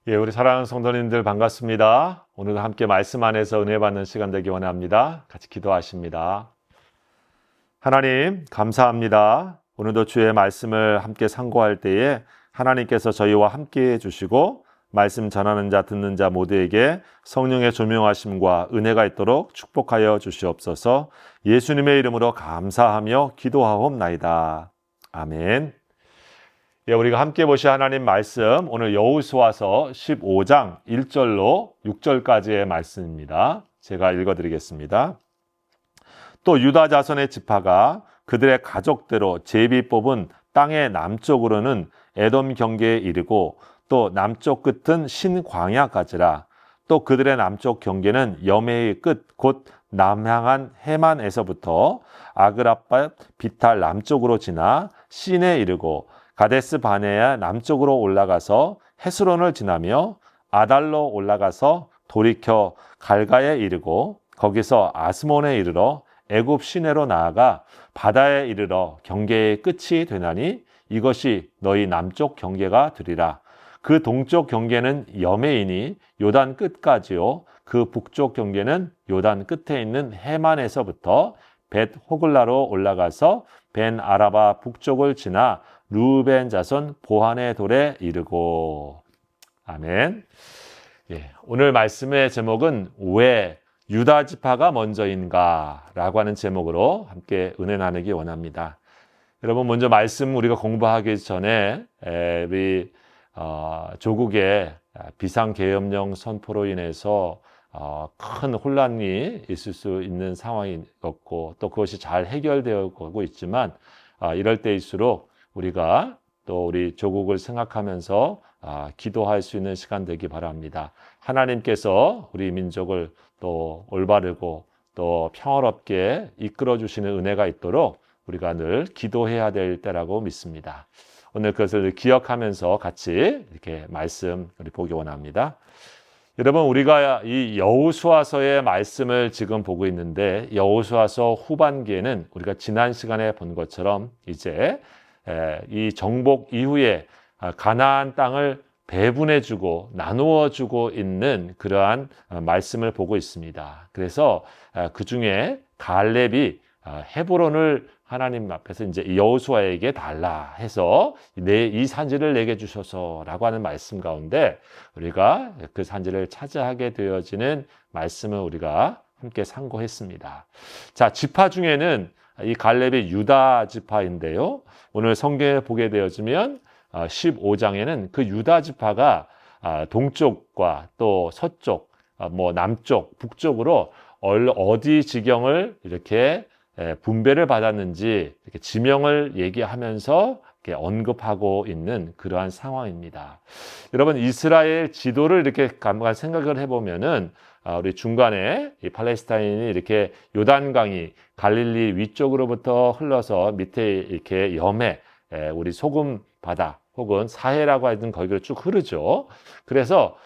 예, 우리 사랑하는 성도님들 반갑습니다. 오늘도 함께 말씀 안에서 은혜 받는 시간 되기 원합니다. 같이 기도하십니다. 하나님, 감사합니다. 오늘도 주의 말씀을 함께 상고할 때에 하나님께서 저희와 함께 해주시고 말씀 전하는 자, 듣는 자 모두에게 성령의 조명하심과 은혜가 있도록 축복하여 주시옵소서. 예수님의 이름으로 감사하며 기도하옵나이다. 아멘. 예, 우리가 함께 보실 하나님 말씀, 오늘 여호수아서 15장 1절로 6절까지의 말씀입니다. 제가 읽어드리겠습니다. 또 유다 자손의 지파가 그들의 가족대로 제비 뽑은 땅의 남쪽으로는 에돔 경계에 이르고 또 남쪽 끝은 신광야까지라. 또 그들의 남쪽 경계는 여메의 끝 곧 남향한 해만에서부터 아그라밧 비탈 남쪽으로 지나 신에 이르고 가데스 바네아 남쪽으로 올라가서 헤스론을 지나며 아달로 올라가서 돌이켜 갈가에 이르고 거기서 아스몬에 이르러 애굽 시내로 나아가 바다에 이르러 경계의 끝이 되나니 이것이 너희 남쪽 경계가 되리라. 그 동쪽 경계는 여메이니 요단 끝까지요. 그 북쪽 경계는 요단 끝에 있는 해만에서부터 벳 호글라로 올라가서 벤 아라바 북쪽을 지나 루벤 자손 보한의 돌에 이르고. 아멘. 예, 오늘 말씀의 제목은 왜 유다 지파가 먼저인가 라고 하는 제목으로 함께 은혜 나누기 원합니다. 여러분, 먼저 말씀 우리가 공부하기 전에 우리 조국의 비상계엄령 선포로 인해서 큰 혼란이 있을 수 있는 상황이었고 또 그것이 잘 해결되고 있지만 이럴 때일수록 우리가 또 우리 조국을 생각하면서 기도할 수 있는 시간 되기 바랍니다. 하나님께서 우리 민족을 또 올바르고 또 평화롭게 이끌어 주시는 은혜가 있도록 우리가 늘 기도해야 될 때라고 믿습니다. 오늘 그것을 기억하면서 같이 이렇게 말씀 우리 보기 원합니다. 여러분, 우리가 이 여호수아서의 말씀을 지금 보고 있는데 여호수아서 후반기에는 우리가 지난 시간에 본 것처럼 이제 이 정복 이후에 가나안 땅을 배분해주고 나누어주고 있는 그러한 말씀을 보고 있습니다. 그래서 그 중에 갈렙이 헤브론을 하나님 앞에서 이제 여호수아에게 달라 해서 이 산지를 내게 주셔서라고 하는 말씀 가운데 우리가 그 산지를 차지하게 되어지는 말씀을 우리가 함께 상고했습니다. 자, 지파 중에는 이 갈렙이 유다 지파인데요. 오늘 성경에 보게 되어지면 15장에는 그 유다 지파가 동쪽과 또 서쪽, 남쪽, 북쪽으로 어디 지경을 이렇게 분배를 받았는지 이렇게 지명을 얘기하면서 이렇게 언급하고 있는 그러한 상황입니다. 여러분, 이스라엘 지도를 이렇게 간간히 생각을 해보면은 우리 중간에 이 팔레스타인이 이렇게 요단강이 갈릴리 위쪽으로부터 흘러서 밑에 이렇게 염해, 우리 소금 바다 혹은 사해라고 하던 거기로 쭉 흐르죠. 그래서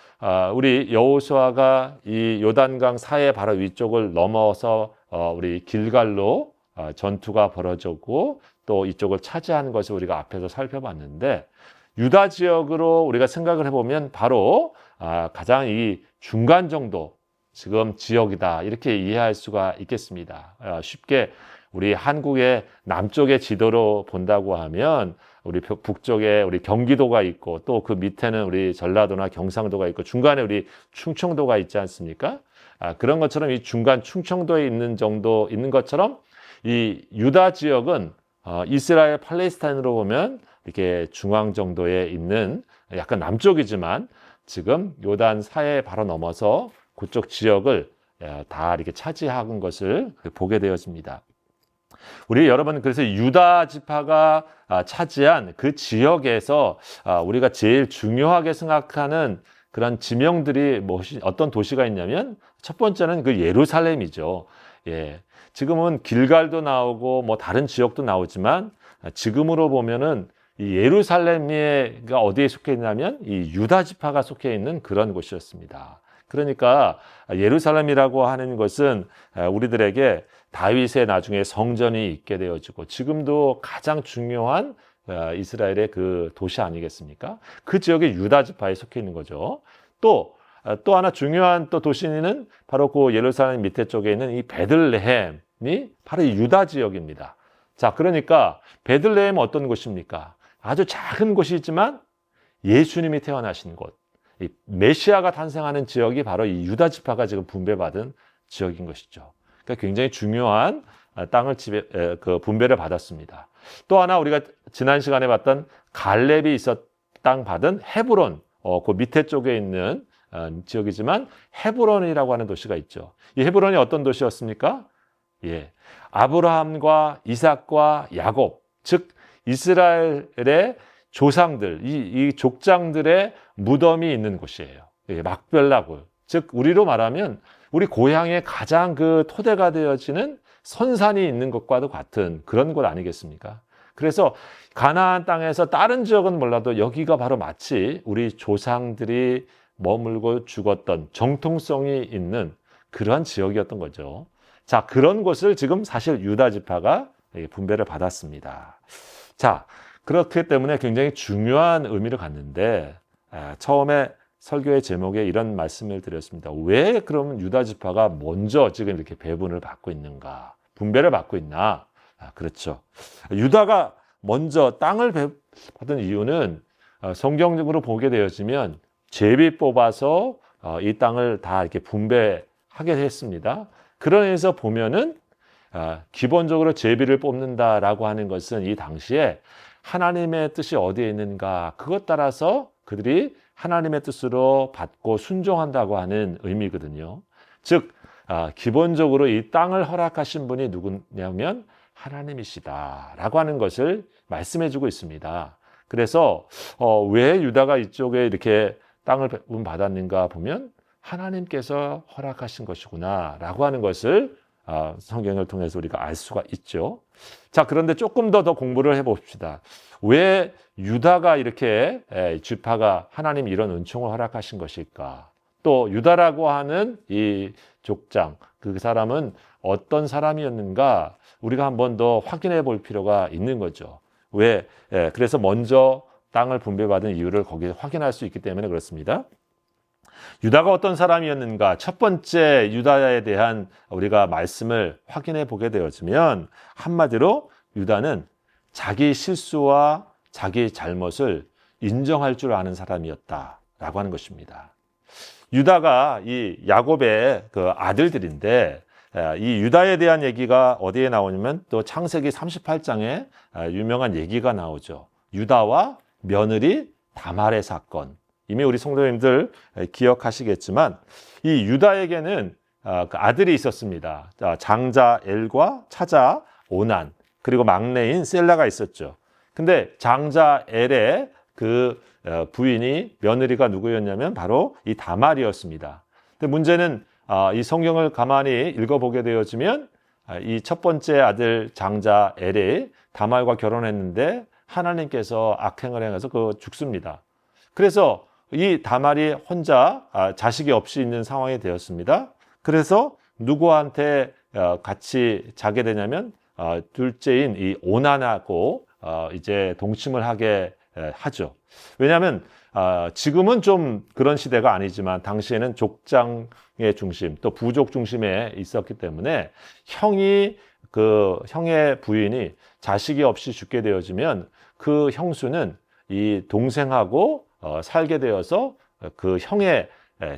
우리 여호수아가 이 요단강 사해 바로 위쪽을 넘어서 우리 길갈로 전투가 벌어졌고 또 이쪽을 차지하는 것을 우리가 앞에서 살펴봤는데 유다 지역으로 우리가 생각을 해보면 바로 가장 이 중간 정도 지금 지역이다 이렇게 이해할 수가 있겠습니다. 쉽게 우리 한국의 남쪽의 지도로 본다고 하면 우리 북쪽에 우리 경기도가 있고 또 그 밑에는 우리 전라도나 경상도가 있고 중간에 우리 충청도가 있지 않습니까? 그런 것처럼 이 중간 충청도에 있는 것처럼 이 유다 지역은 이스라엘 팔레스타인으로 보면 이렇게 중앙 정도에 있는 약간 남쪽이지만 지금 요단 사해 바로 넘어서 그쪽 지역을 다 이렇게 차지한 것을 보게 되어집니다. 우리 여러분, 그래서 유다 지파가 차지한 그 지역에서 우리가 제일 중요하게 생각하는 그런 지명들이 어떤 도시가 있냐면 첫 번째는 그 예루살렘이죠. 예. 지금은 길갈도 나오고 다른 지역도 나오지만 지금으로 보면은 이 예루살렘이가 어디에 속해 있냐면 이 유다 지파가 속해 있는 그런 곳이었습니다. 그러니까 예루살렘이라고 하는 것은 우리들에게 다윗의 나중에 성전이 있게 되어지고 지금도 가장 중요한 이스라엘의 그 도시 아니겠습니까? 그 지역에 유다 지파에 속해 있는 거죠. 또 하나 중요한 또 도시는 바로 그 예루살렘 밑에 쪽에 있는 이 베들레헴이 바로 이 유다 지역입니다. 자, 그러니까 베들레헴은 어떤 곳입니까? 아주 작은 곳이지만 예수님이 태어나신 곳, 이 메시아가 탄생하는 지역이 바로 이 유다 지파가 지금 분배받은 지역인 것이죠. 그러니까 굉장히 중요한 땅을 분배를 받았습니다. 또 하나 우리가 지난 시간에 봤던 갈렙이 땅 받은 헤브론, 그 밑에 쪽에 있는 지역이지만 헤브론이라고 하는 도시가 있죠. 이 헤브론이 어떤 도시였습니까? 예, 아브라함과 이삭과 야곱, 즉 이스라엘의 조상들, 이 족장들의 무덤이 있는 곳이에요. 예, 막벨라굴, 즉 우리로 말하면 우리 고향의 가장 그 토대가 되어지는 선산이 있는 것과도 같은 그런 곳 아니겠습니까? 그래서 가나안 땅에서 다른 지역은 몰라도 여기가 바로 마치 우리 조상들이 머물고 죽었던 정통성이 있는 그러한 지역이었던 거죠. 자, 그런 곳을 지금 사실 유다 지파가 분배를 받았습니다. 자, 그렇기 때문에 굉장히 중요한 의미를 갖는데 처음에 설교의 제목에 이런 말씀을 드렸습니다. 왜 그러면 유다 지파가 먼저 지금 이렇게 배분을 받고 있는가? 분배를 받고 있나? 그렇죠. 유다가 먼저 땅을 받은 이유는 성경적으로 보게 되어지면 제비 뽑아서 이 땅을 다 이렇게 분배하게 했습니다. 그런 의미에서 보면은 기본적으로 제비를 뽑는다라고 하는 것은 이 당시에 하나님의 뜻이 어디에 있는가 그것 따라서 그들이 하나님의 뜻으로 받고 순종한다고 하는 의미거든요. 즉 기본적으로 이 땅을 허락하신 분이 누구냐면 하나님이시다라고 하는 것을 말씀해주고 있습니다. 그래서 왜 유다가 이쪽에 이렇게 땅을 받았는가 보면 하나님께서 허락하신 것이구나라고 하는 것을 성경을 통해서 우리가 알 수가 있죠. 자, 그런데 조금 더 공부를 해봅시다. 왜 유다가 이렇게 지파가 하나님 이런 은총을 허락하신 것일까? 또 유다라고 하는 이 족장, 그 사람은 어떤 사람이었는가? 우리가 한 번 더 확인해 볼 필요가 있는 거죠. 왜? 그래서 먼저 땅을 분배받은 이유를 거기에 확인할 수 있기 때문에 그렇습니다. 유다가 어떤 사람이었는가? 첫 번째 유다에 대한 우리가 말씀을 확인해 보게 되어지면 한마디로 유다는 자기 실수와 자기 잘못을 인정할 줄 아는 사람이었다라고 하는 것입니다. 유다가 이 야곱의 그 아들들인데 이 유다에 대한 얘기가 어디에 나오냐면 또 창세기 38장에 유명한 얘기가 나오죠. 유다와 며느리 다말의 사건. 이미 우리 성도님들 기억하시겠지만 이 유다에게는 그 아들이 있었습니다. 장자 엘과 차자 오난 그리고 막내인 셀라가 있었죠. 근데 장자 엘의 그 부인이 며느리가 누구였냐면 바로 이 다말이었습니다. 근데 문제는 이 성경을 가만히 읽어보게 되어지면 이 첫 번째 아들 장자 엘이 다말과 결혼했는데 하나님께서 악행을 행해서 죽습니다. 그래서 이 다말이 혼자 자식이 없이 있는 상황이 되었습니다. 그래서 누구한테 같이 자게 되냐면 둘째인 이 오난하고 이제 동침을 하게 하죠. 왜냐하면 지금은 좀 그런 시대가 아니지만 당시에는 족장의 중심 또 부족 중심에 있었기 때문에 형의 부인이 자식이 없이 죽게 되어지면 그 형수는 이 동생하고 살게 되어서 그 형의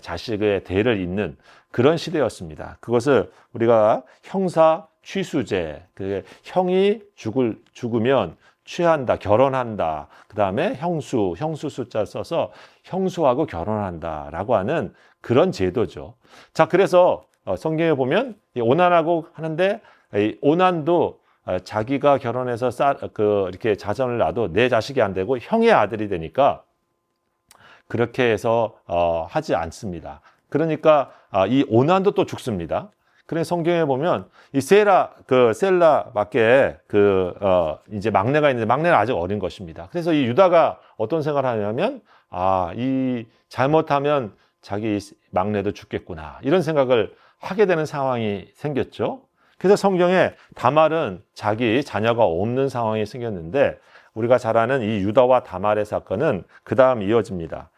자식의 대를 잇는 그런 시대였습니다. 그것을 우리가 형사 취수제, 그 형이 죽으면 취한다, 결혼한다. 그 다음에 형수 숫자 써서 형수하고 결혼한다라고 하는 그런 제도죠. 자, 그래서 성경에 보면 오난하고 하는데 이 오난도 자기가 결혼해서 이렇게 자손을 낳아도 내 자식이 안 되고 형의 아들이 되니까 그렇게 해서 하지 않습니다. 그러니까 이 오난도 또 죽습니다. 그래서 성경에 보면 이 셀라밖에 이제 막내가 있는데 막내는 아직 어린 것입니다. 그래서 이 유다가 어떤 생각을 하냐면 이 잘못하면 자기 막내도 죽겠구나 이런 생각을 하게 되는 상황이 생겼죠. 그래서 성경에 다말은 자기 자녀가 없는 상황이 생겼는데 우리가 잘 아는 이 유다와 다말의 사건은 그 다음 이어집니다.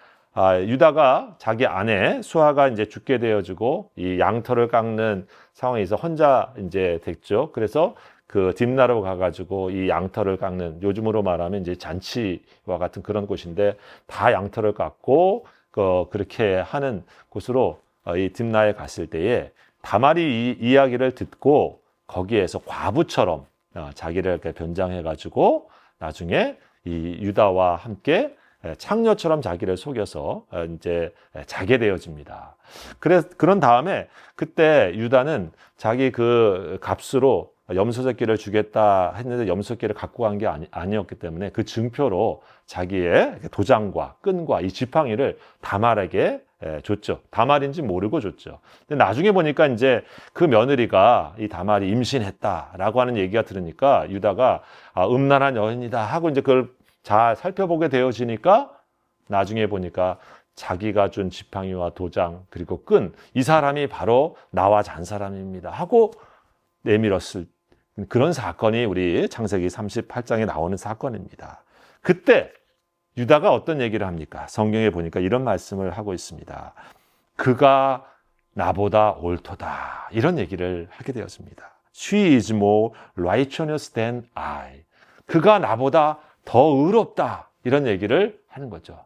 유다가 자기 아내 수아가 이제 죽게 되어지고 이 양털을 깎는 상황에서 혼자 이제 됐죠. 그래서 그 딥나로 가가지고 이 양털을 깎는, 요즘으로 말하면 이제 잔치와 같은 그런 곳인데, 다 양털을 깎고 그렇게 하는 곳으로 이 딥나에 갔을 때에 다말이 이 이야기를 듣고 거기에서 과부처럼 자기를 이렇게 변장해가지고 나중에 이 유다와 함께 창녀처럼 자기를 속여서 이제 자게 되어집니다. 그런 다음에 그때 유다는 자기 그 값으로 염소새끼를 주겠다 했는데 염소새끼를 갖고 간 게 아니었기 때문에 그 증표로 자기의 도장과 끈과 이 지팡이를 다말에게 줬죠. 다말인지 모르고 줬죠. 근데 나중에 보니까 이제 그 며느리가 이 다말이 임신했다라고 하는 얘기가 들으니까 유다가 음란한 여인이다 하고 이제 그걸 잘 살펴보게 되어지니까 나중에 보니까 자기가 준 지팡이와 도장 그리고 끈, 이 사람이 바로 나와 잔 사람입니다 하고 내밀었을 그런 사건이 우리 창세기 38장에 나오는 사건입니다. 그때 유다가 어떤 얘기를 합니까? 성경에 보니까 이런 말씀을 하고 있습니다. 그가 나보다 옳도다, 이런 얘기를 하게 되었습니다. She is more righteous than I. 그가 나보다 더 의롭다, 이런 얘기를 하는 거죠.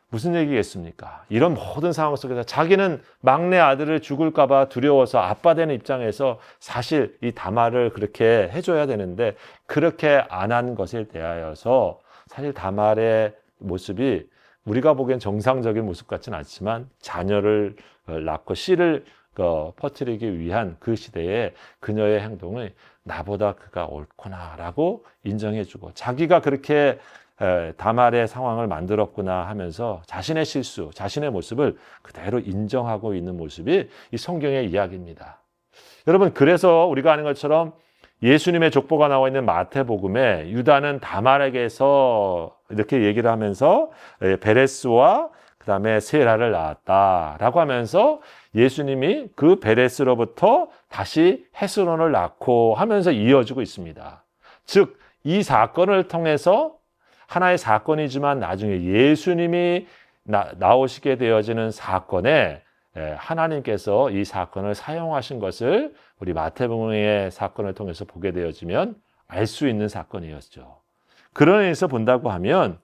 무슨 얘기겠습니까? 이런 모든 상황 속에서 자기는 막내 아들을 죽을까 봐 두려워서 아빠 되는 입장에서 사실 이 다말을 그렇게 해줘야 되는데 그렇게 안 한 것에 대하여서 사실 다말의 모습이 우리가 보기엔 정상적인 모습 같지는 않지만 자녀를 낳고 씨를 퍼뜨리기 위한 그 시대에 그녀의 행동을 나보다 그가 옳구나라고 인정해주고, 자기가 그렇게 다말의 상황을 만들었구나 하면서 자신의 실수, 자신의 모습을 그대로 인정하고 있는 모습이 이 성경의 이야기입니다. 여러분, 그래서 우리가 아는 것처럼 예수님의 족보가 나와 있는 마태복음에 유다는 다말에게서 이렇게 얘기를 하면서 베레스와 그 다음에 세라를 낳았다라고 하면서 예수님이 그 베레스로부터 다시 헤스론을 낳고 하면서 이어지고 있습니다. 즉, 이 사건을 통해서 하나의 사건이지만 나중에 예수님이 나오시게 되어지는 사건에 하나님께서 이 사건을 사용하신 것을 우리 마태복음의 사건을 통해서 보게 되어지면 알 수 있는 사건이었죠. 그런 의미에서 본다고 하면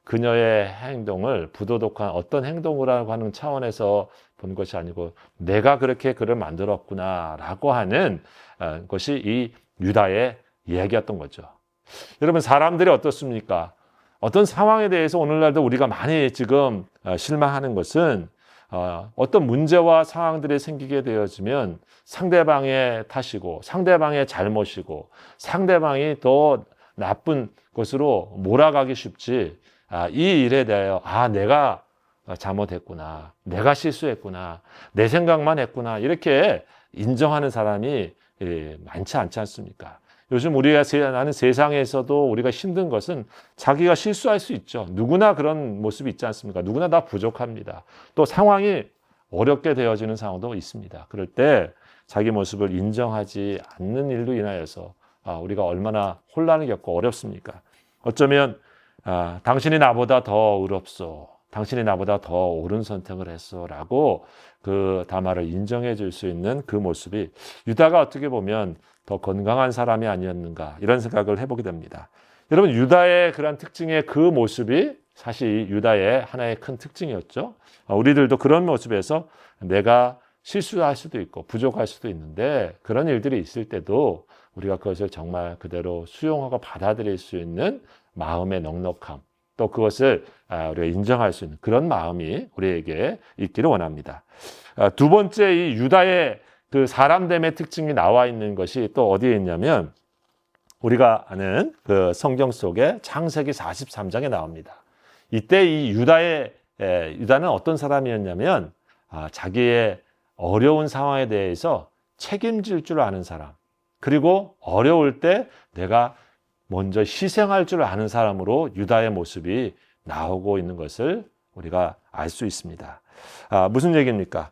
그녀의 행동을 부도덕한 어떤 행동이라고 하는 차원에서 본 것이 아니고 내가 그렇게 그를 만들었구나라고 하는 것이 이 유다의 이야기였던 거죠. 여러분, 사람들이 어떻습니까? 어떤 상황에 대해서 오늘날도 우리가 많이 지금 실망하는 것은 어떤 문제와 상황들이 생기게 되어지면 상대방의 탓이고 상대방의 잘못이고 상대방이 더 나쁜 것으로 몰아가기 쉽지, 이 일에 대하여 내가 잘못했구나, 내가 실수했구나, 내 생각만 했구나, 이렇게 인정하는 사람이 많지 않지 않습니까? 요즘 우리가 사는 세상에서도 우리가 힘든 것은 자기가 실수할 수 있죠. 누구나 그런 모습이 있지 않습니까? 누구나 다 부족합니다. 또 상황이 어렵게 되어지는 상황도 있습니다. 그럴 때 자기 모습을 인정하지 않는 일로 인하여서 우리가 얼마나 혼란을 겪고 어렵습니까? 어쩌면 당신이 나보다 더 의롭소, 당신이 나보다 더 옳은 선택을 했소 라고 그 다말을 인정해 줄 수 있는 그 모습이 유다가 어떻게 보면 더 건강한 사람이 아니었는가, 이런 생각을 해보게 됩니다. 여러분, 유다의 그런 특징의 그 모습이 사실 유다의 하나의 큰 특징이었죠. 우리들도 그런 모습에서 내가 실수할 수도 있고 부족할 수도 있는데 그런 일들이 있을 때도 우리가 그것을 정말 그대로 수용하고 받아들일 수 있는 마음의 넉넉함, 또 그것을 우리가 인정할 수 있는 그런 마음이 우리에게 있기를 원합니다. 두 번째, 이 유다의 그 사람됨의 특징이 나와 있는 것이 또 어디에 있냐면 우리가 아는 그 성경 속에 창세기 43장에 나옵니다. 이때 이 유다는 어떤 사람이었냐면 자기의 어려운 상황에 대해서 책임질 줄 아는 사람, 그리고 어려울 때 내가 먼저 희생할 줄 아는 사람으로 유다의 모습이 나오고 있는 것을 우리가 알 수 있습니다. 무슨 얘기입니까?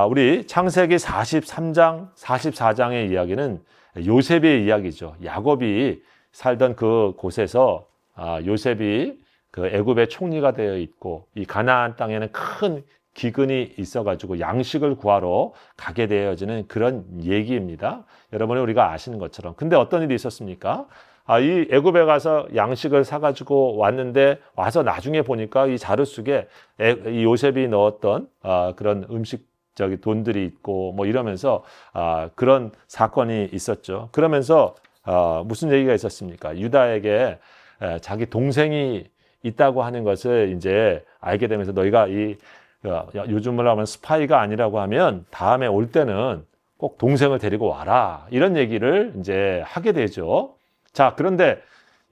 우리 창세기 43장, 44장의 이야기는 요셉의 이야기죠. 야곱이 살던 그 곳에서 요셉이 그 애굽의 총리가 되어 있고 이 가나안 땅에는 큰 기근이 있어가지고 양식을 구하러 가게 되어지는 그런 얘기입니다. 여러분이 우리가 아시는 것처럼. 근데 어떤 일이 있었습니까? 이 애굽에 가서 양식을 사가지고 왔는데 와서 나중에 보니까 이 자루 속에 이 요셉이 넣었던 그런 음식적인 돈들이 있고 뭐 이러면서 그런 사건이 있었죠. 그러면서 무슨 얘기가 있었습니까? 유다에게 자기 동생이 있다고 하는 것을 이제 알게 되면서 너희가 요즘으로 하면 스파이가 아니라고 하면 다음에 올 때는 꼭 동생을 데리고 와라. 이런 얘기를 이제 하게 되죠. 자, 그런데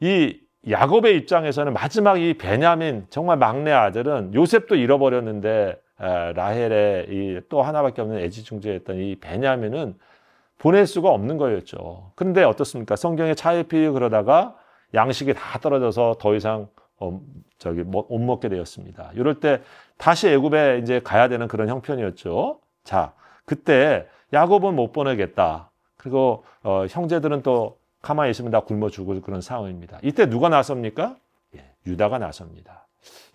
이 야곱의 입장에서는 마지막 이 베냐민 정말 막내 아들은 요셉도 잃어버렸는데 라헬의 이 또 하나밖에 없는 애지중지했던 이 베냐민은 보낼 수가 없는 거였죠. 그런데 어떻습니까? 성경에 차일피일 그러다가 양식이 다 떨어져서 더 이상 못 먹게 되었습니다. 이럴 때 다시 애굽에 이제 가야 되는 그런 형편이었죠. 자, 그때 야곱은 못 보내겠다. 그리고 형제들은 또 가만히 있으면 다 굶어 죽을 그런 상황입니다. 이때 누가 나섭니까? 유다가 나섭니다.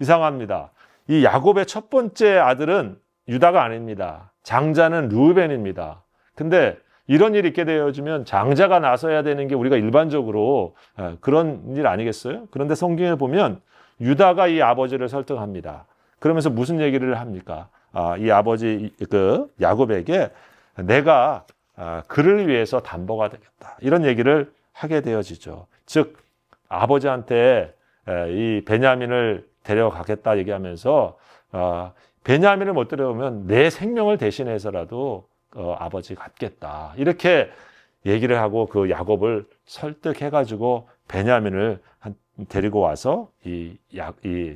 이상합니다. 이 야곱의 첫 번째 아들은 유다가 아닙니다. 장자는 르우벤입니다. 근데 이런 일이 있게 되어지면 장자가 나서야 되는 게 우리가 일반적으로 그런 일 아니겠어요? 그런데 성경에 보면 유다가 이 아버지를 설득합니다. 그러면서 무슨 얘기를 합니까? 이 아버지 그 야곱에게 내가 그를 위해서 담보가 되겠다. 이런 얘기를 하게 되어지죠. 즉 아버지한테 이 베냐민을 데려가겠다 얘기하면서 베냐민을 못 데려오면 내 생명을 대신해서라도 아버지 갚겠다. 이렇게 얘기를 하고 그 야곱을 설득해가지고 베냐민을 데리고 와서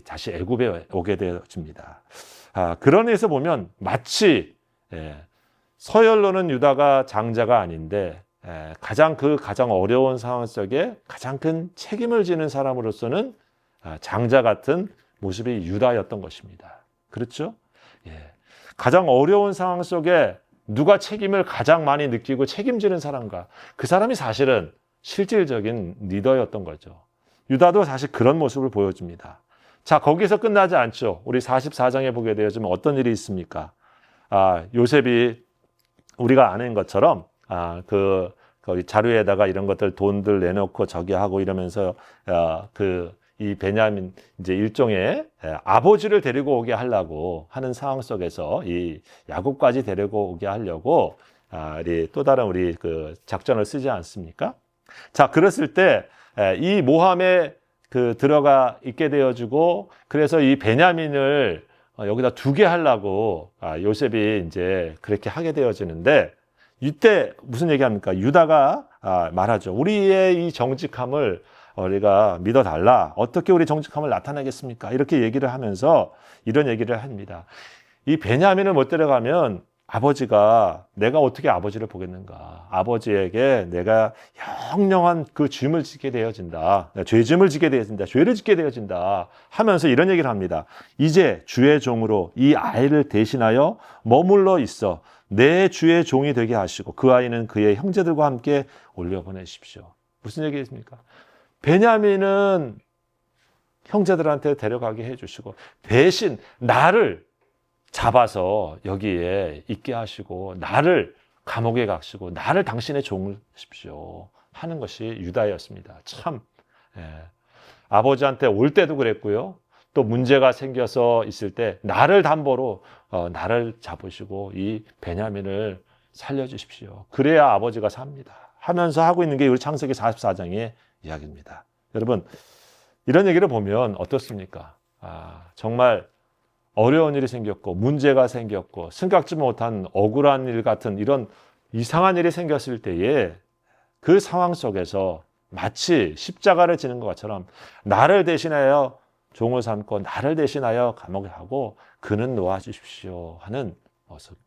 다시 애굽에 오게 되어집니다. 그런 의미에서 보면 마치 서열로는 유다가 장자가 아닌데 가장 어려운 상황 속에 가장 큰 책임을 지는 사람으로서는 장자 같은 모습이 유다였던 것입니다. 그렇죠? 가장 어려운 상황 속에 누가 책임을 가장 많이 느끼고 책임지는 사람과 그 사람이 사실은 실질적인 리더였던 거죠. 유다도 사실 그런 모습을 보여줍니다. 자, 거기서 끝나지 않죠. 우리 44장에 보게 되어지면 어떤 일이 있습니까? 요셉이 우리가 아는 것처럼 거기 자료에다가 이런 것들 돈들 내놓고 저기 하고 이러면서 이 베냐민 이제 일종의 아버지를 데리고 오게 하려고 하는 상황 속에서 이 야곱까지 데리고 오게 하려고 또 다른 우리 그 작전을 쓰지 않습니까? 자, 그랬을 때 이 모함에 들어가 있게 되어지고 그래서 이 베냐민을 여기다 두게 하려고 요셉이 이제 그렇게 하게 되어지는데 이때 무슨 얘기합니까? 유다가 말하죠. 우리의 이 정직함을 우리가 믿어달라. 어떻게 우리 정직함을 나타내겠습니까? 이렇게 얘기를 하면서 이런 얘기를 합니다. 이 베냐민을 못 데려가면 아버지가 내가 어떻게 아버지를 보겠는가? 아버지에게 내가 영영한 그 죄를 짓게 되어진다. 죄짐을 짓게 되어진다. 죄를 짓게 되어진다. 하면서 이런 얘기를 합니다. 이제 주의 종으로 이 아이를 대신하여 머물러 있어 내 주의 종이 되게 하시고 그 아이는 그의 형제들과 함께 올려보내십시오. 무슨 얘기입니까? 베냐민은 형제들한테 데려가게 해주시고 대신 나를 잡아서 여기에 있게 하시고 나를 감옥에 가시고 나를 당신의 종을 하십시오 하는 것이 유다였습니다. 참 아버지한테 올 때도 그랬고요. 또 문제가 생겨서 있을 때 나를 담보로 나를 잡으시고 이 베냐민을 살려주십시오. 그래야 아버지가 삽니다. 하면서 하고 있는 게 우리 창세기 44장의 이야기입니다. 여러분 이런 얘기를 보면 어떻습니까? 정말 어려운 일이 생겼고 문제가 생겼고 생각지 못한 억울한 일 같은 이런 이상한 일이 생겼을 때에 그 상황 속에서 마치 십자가를 지는 것처럼 나를 대신하여 종을 삼고 나를 대신하여 감옥에 하고 그는 놓아주십시오 하는 모습.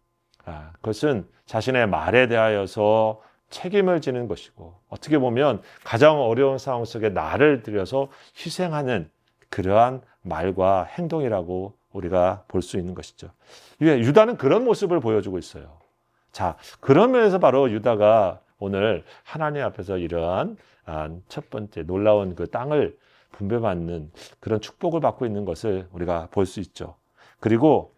그것은 자신의 말에 대하여서 책임을 지는 것이고 어떻게 보면 가장 어려운 상황 속에 나를 들여서 희생하는 그러한 말과 행동이라고 우리가 볼 수 있는 것이죠. 유다는 그런 모습을 보여주고 있어요. 자, 그런 면에서 바로 유다가 오늘 하나님 앞에서 이러한 첫 번째 놀라운 그 땅을 분배받는 그런 축복을 받고 있는 것을 우리가 볼 수 있죠. 그리고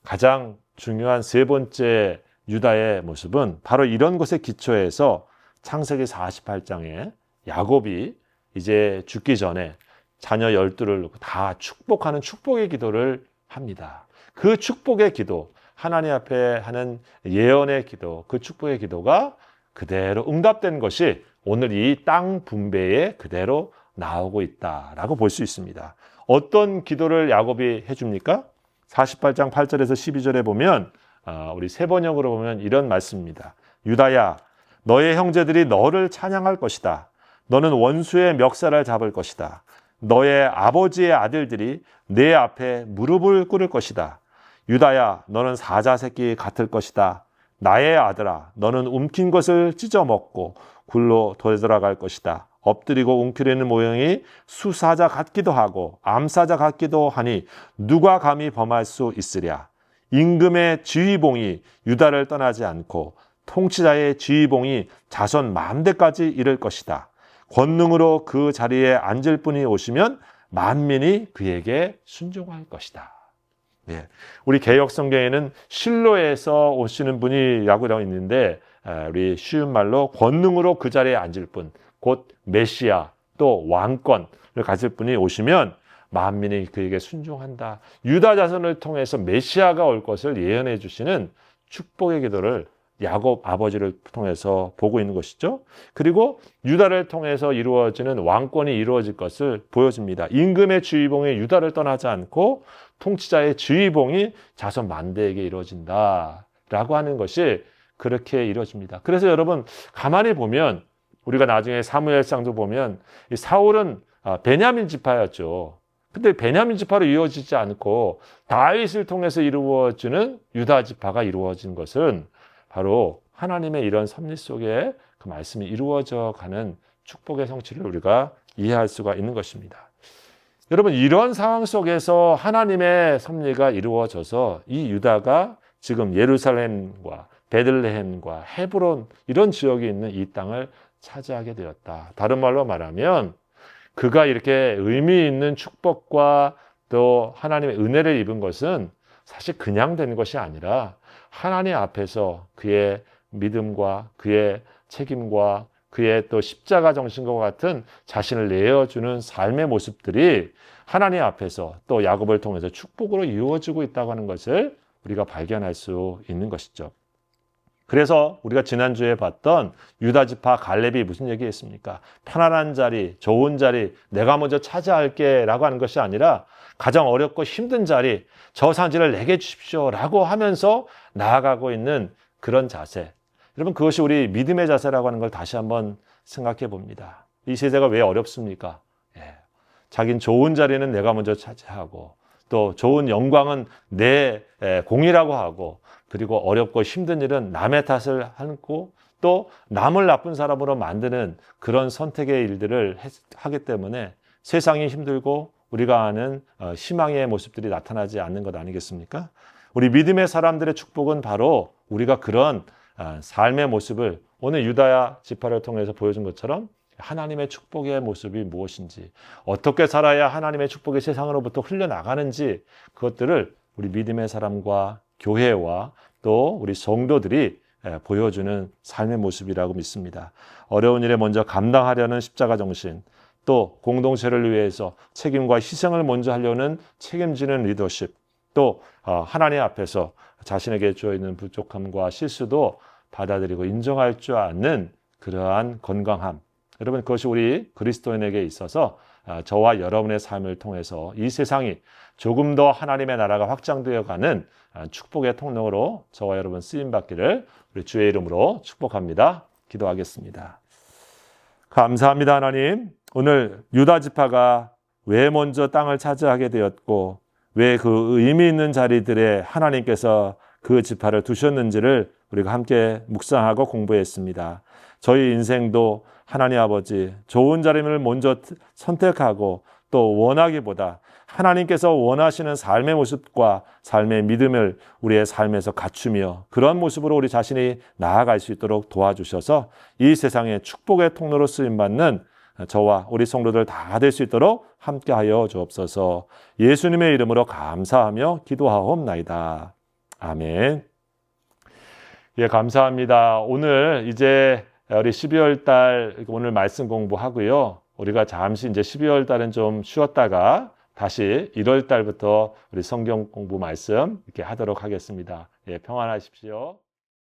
가장 중요한 세 번째 유다의 모습은 바로 이런 것에 기초해서 창세기 48장에 야곱이 이제 죽기 전에 자녀 12를 다 축복하는 축복의 기도를 합니다. 그 축복의 기도, 하나님 앞에 하는 예언의 기도, 그 축복의 기도가 그대로 응답된 것이 오늘 이 땅 분배에 그대로 나오고 있다라고 볼 수 있습니다. 어떤 기도를 야곱이 해줍니까? 48장 8절에서 12절에 보면 우리 세 번역으로 보면 이런 말씀입니다. 유다야, 너의 형제들이 너를 찬양할 것이다. 너는 원수의 멱살을 잡을 것이다. 너의 아버지의 아들들이 내 앞에 무릎을 꿇을 것이다. 유다야, 너는 사자 새끼 같을 것이다. 나의 아들아, 너는 움킨 것을 찢어 먹고 굴로 되돌아갈 것이다. 엎드리고 웅크리는 모형이 수사자 같기도 하고 암사자 같기도 하니 누가 감히 범할 수 있으랴. 임금의 지휘봉이 유다를 떠나지 않고 통치자의 지휘봉이 자손 만대까지 이를 것이다. 권능으로 그 자리에 앉을 분이 오시면 만민이 그에게 순종할 것이다. 네. 우리 개역 성경에는 실로에서 오시는 분이라고 되어 있는데 우리 쉬운 말로 권능으로 그 자리에 앉을 분, 곧 메시아 또 왕권을 가질 분이 오시면 만민이 그에게 순종한다. 유다 자손을 통해서 메시아가 올 것을 예언해 주시는 축복의 기도를 야곱 아버지를 통해서 보고 있는 것이죠. 그리고 유다를 통해서 이루어지는 왕권이 이루어질 것을 보여줍니다. 임금의 지휘봉이 유다를 떠나지 않고 통치자의 지휘봉이 자손 만대에게 이루어진다라고 하는 것이 그렇게 이루어집니다. 그래서 여러분 가만히 보면 우리가 나중에 사무엘상도 보면 이 사울은 베냐민 지파였죠. 근데 베냐민 지파로 이루어지지 않고 다윗을 통해서 이루어지는 유다 지파가 이루어진 것은 바로 하나님의 이런 섭리 속에 그 말씀이 이루어져 가는 축복의 성취를 우리가 이해할 수가 있는 것입니다. 여러분 이런 상황 속에서 하나님의 섭리가 이루어져서 이 유다가 지금 예루살렘과 베들레헴과 헤브론 이런 지역에 있는 이 땅을 차지하게 되었다. 다른 말로 말하면 그가 이렇게 의미 있는 축복과 또 하나님의 은혜를 입은 것은 사실 그냥 된 것이 아니라 하나님 앞에서 그의 믿음과 그의 책임과 그의 또 십자가 정신과 같은 자신을 내어주는 삶의 모습들이 하나님 앞에서 또 야곱을 통해서 축복으로 이루어지고 있다고 하는 것을 우리가 발견할 수 있는 것이죠. 그래서 우리가 지난주에 봤던 유다 지파 갈렙이 무슨 얘기했습니까? 편안한 자리, 좋은 자리, 내가 먼저 차지할게 라고 하는 것이 아니라 가장 어렵고 힘든 자리, 저 산지를 내게 주십시오 라고 하면서 나아가고 있는 그런 자세. 여러분 그것이 우리 믿음의 자세라고 하는 걸 다시 한번 생각해 봅니다. 이 세대가 왜 어렵습니까? 자긴 좋은 자리는 내가 먼저 차지하고 또 좋은 영광은 내 공이라고 하고 그리고 어렵고 힘든 일은 남의 탓을 하고 또 남을 나쁜 사람으로 만드는 그런 선택의 일들을 하기 때문에 세상이 힘들고 우리가 아는 희망의 모습들이 나타나지 않는 것 아니겠습니까? 우리 믿음의 사람들의 축복은 바로 우리가 그런 삶의 모습을 오늘 유다 지파를 통해서 보여준 것처럼 하나님의 축복의 모습이 무엇인지 어떻게 살아야 하나님의 축복이 세상으로부터 흘러나가는지 그것들을 우리 믿음의 사람과 교회와 또 우리 성도들이 보여주는 삶의 모습이라고 믿습니다. 어려운 일에 먼저 감당하려는 십자가 정신, 또 공동체를 위해서 책임과 희생을 먼저 하려는 책임지는 리더십, 또 하나님 앞에서 자신에게 주어 있는 부족함과 실수도 받아들이고 인정할 줄 아는 그러한 건강함. 여러분 그것이 우리 그리스도인에게 있어서 저와 여러분의 삶을 통해서 이 세상이 조금 더 하나님의 나라가 확장되어 가는 축복의 통로로 저와 여러분 쓰임받기를 우리 주의 이름으로 축복합니다. 기도하겠습니다. 감사합니다 하나님. 오늘 유다 지파가 왜 먼저 땅을 차지하게 되었고 왜 그 의미 있는 자리들에 하나님께서 그 지파를 두셨는지를 우리가 함께 묵상하고 공부했습니다. 저희 인생도 하나님 아버지 좋은 자리를 먼저 선택하고 또 원하기보다 하나님께서 원하시는 삶의 모습과 삶의 믿음을 우리의 삶에서 갖추며 그런 모습으로 우리 자신이 나아갈 수 있도록 도와주셔서 이 세상의 축복의 통로로 쓰임받는 저와 우리 성도들 다 될 수 있도록 함께하여 주옵소서. 예수님의 이름으로 감사하며 기도하옵나이다. 아멘. 예, 감사합니다. 오늘 이제 우리 12월 달 오늘 말씀 공부하고요. 우리가 잠시 이제 12월 달은 좀 쉬었다가 다시 1월 달부터 우리 성경 공부 말씀 이렇게 하도록 하겠습니다. 예, 평안하십시오.